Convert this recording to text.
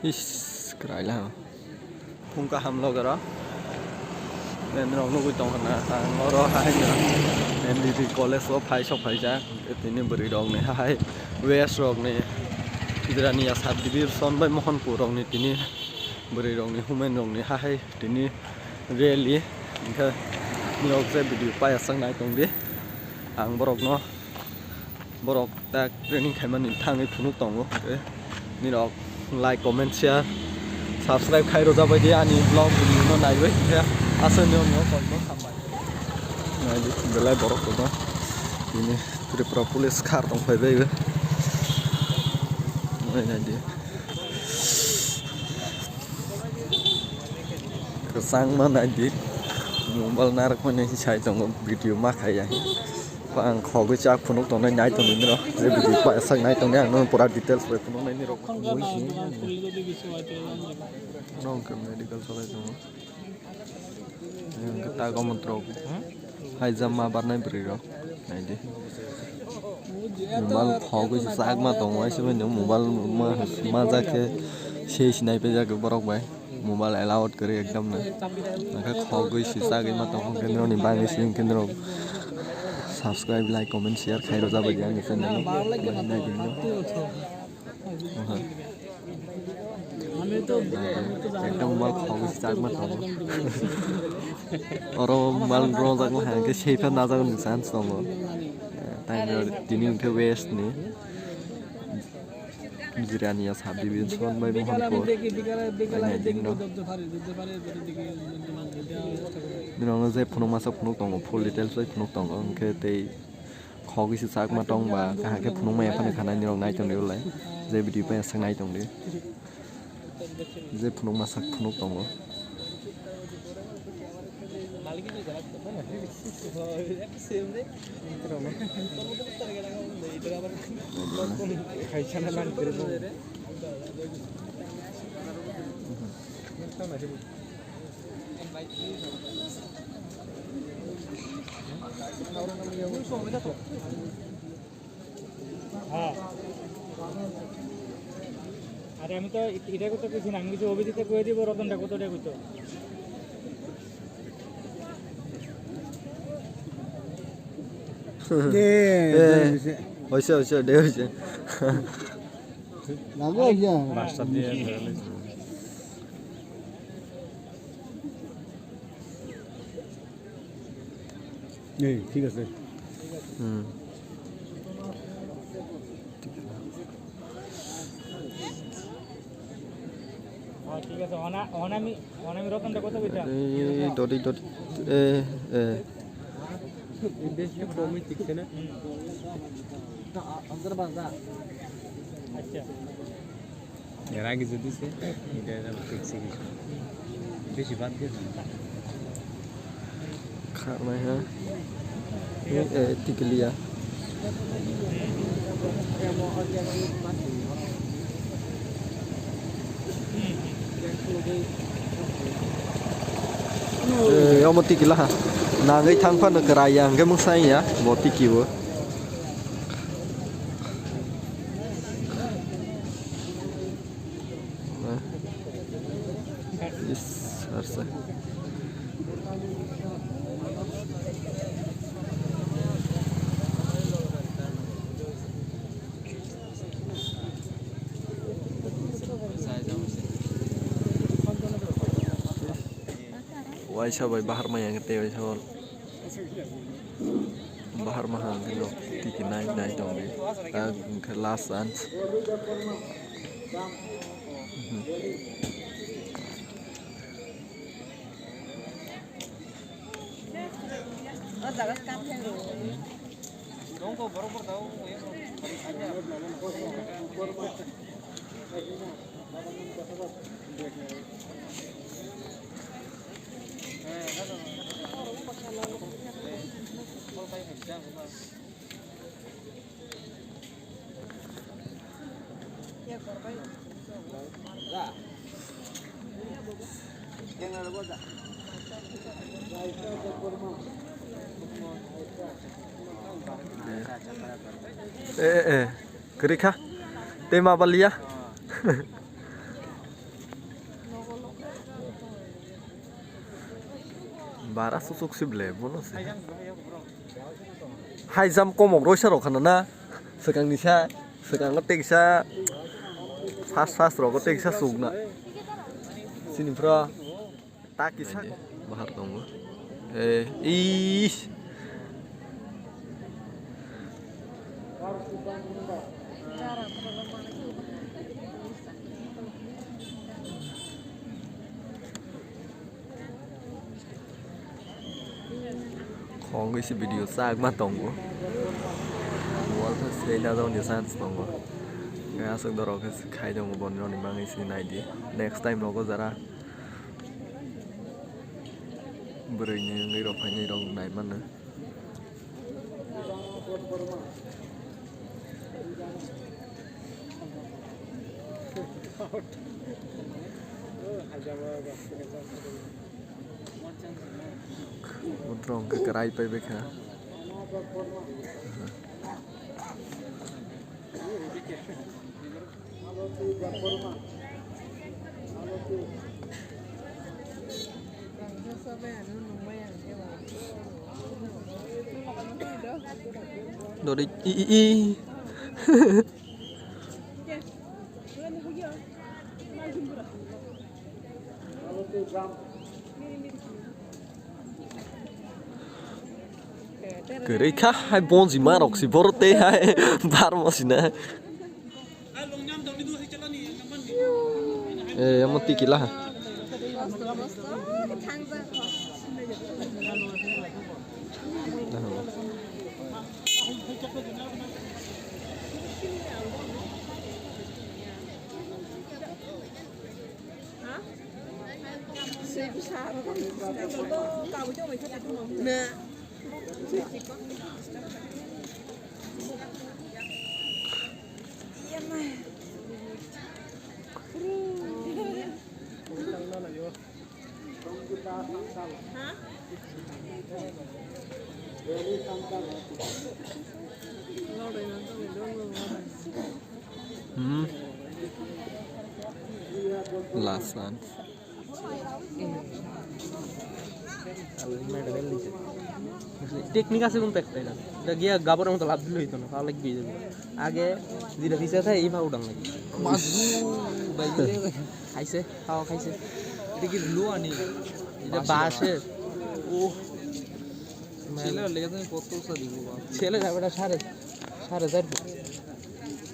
Is cái là không có ham lo cái đó nên nó nuôi tông hả nó đó hay nữa nên đi college số phải shop phải giá thì nên beri dong này hay west dong này Irania sát đi son bay mohon purong này thì nên beri dong này human dong này hay thì nên really cái nhiều cái video phải sang này tông đi ang borok nó borok ta training khai mà thang cái phun tông rồiนี่ดอกไลค์คอมเมนต์แชร์ subscribe ใครรู้จักไปดิอันนี้ vlog วิดีโอไหนเว้ยเนี่ยอาศัยเนี่ยน้องคนน้องทำไปไหนดิเดี๋ยวไล่บอกกันนะทีนี้ Tripura police car ต้องไปเว้ยไหนดิก็สร้างมาไหนดิมุมบอลน่ารักมันยังใช้ตรงวิดีโอมากใครอย่างฟังขอวิจารณ์พนุกตรงไหนตรงนี้เนาะเดี๋ยวไปดูไปสักไหนตรงนี้น้องพูดดีเทลส์ไปพนุกไหนนี่เราน้องกับ medical สไลด์ตรงนี้ก็ตาก็มันตรงให้จำมาบ้านไหนไปหรอไหนดิมุมบอลขอวิจารณ์มาตรงไว้ใช่ไหมเนี่ยมุมบอลมาจากแค่เชี่ยชินัยไปจากบล็อกไว้มุมบอลไอ้เราอดกระเรียกดำนะแล้วก็ขอวิจารณ์มาตรงกันเราในบ้านในสิ่งกันเราsubscribe like comment share ใครรู้จักบ้างอย่างนี้เส้นนี้ได้จริงเนาะएकदम माल खाओगे start मत करो और माल रोज़ अगर हाँ के shape ना जाओ निशान सोंगो टाइम और दिनी उनके वेस्ट नहीं जिरानिया साबी भी सोन में मोहन को नहीं दिन नो दिनों से फुनुक मासा फुनुक तोंगो फुल डिटेल्स से फुनुक तोंगो उनके ते खाओगे स्टार्ट मत तोंग बा कहाँ के फुनुक में अपन खाना निरोग नाइट तोंग दियो लाय जे वीडियो पे संग नाइट तोंग दियो जे फुनुक मासा फुनुक तोंगो আরে আমি তো এটা করতে কইছি না আমি কিছু অভিজিতে কই দিব রতনটা কতটা কইতো হইছে দে হইছে লাগো আইয়া বাসটা দিয়ে এই ঠিক আছে ঠিক আছে অনামি রতনটা কত কইতা এই ডটি বেশি কমই ঠিকছে না अंदर बाजा अच्छा এর আগে যদি সে এটা ঠিকছে কি বেশি বাদ দিয়ে खार में है ये टिकलिया mau tiki lah, nangai thang pan keraya, enggak mau saya, mau tiki wo. Yes, harusnya. Why sabay bahar mah yang kete why sabal bahar mah hang kilo tiki naik dong deh ke last dance kerika Tema balia. Bara susuk sible bono se. High jump komok roisa rokana na. Sekang nisa, sekang ngetik sa fast roko tek sa sugna. Sinifra takisa bahar dong. Ish. Không cái video xa mà tổng của muốn thật sự là đâu nhiều sáng tổng của nghe sự đó cái khai trong một bọn nó mang cái này đi next time nó có ra beri như người đọc phải như đâu này mà nữa một rong cái cây bay về hả đồ đi y cái đấy khác hai bon gì mà đọc gì bor tê hai bar mà gì nè em mất tí là last one technique আছে কোন একটা এটা এটা গিয়া গাবরের মতো লাভ দিলে হইতো না তাহলে কি যাবে আগে যেটা দিছে থাকে এই ভাবে উড়ান লাগে খাইছে খাওয়া খাইছে এটা কি লো আনি এটা বাসে ও ছেলে লেগে তুমি কত উৎসাহ দিব ছেলে যাবে এটা 4.5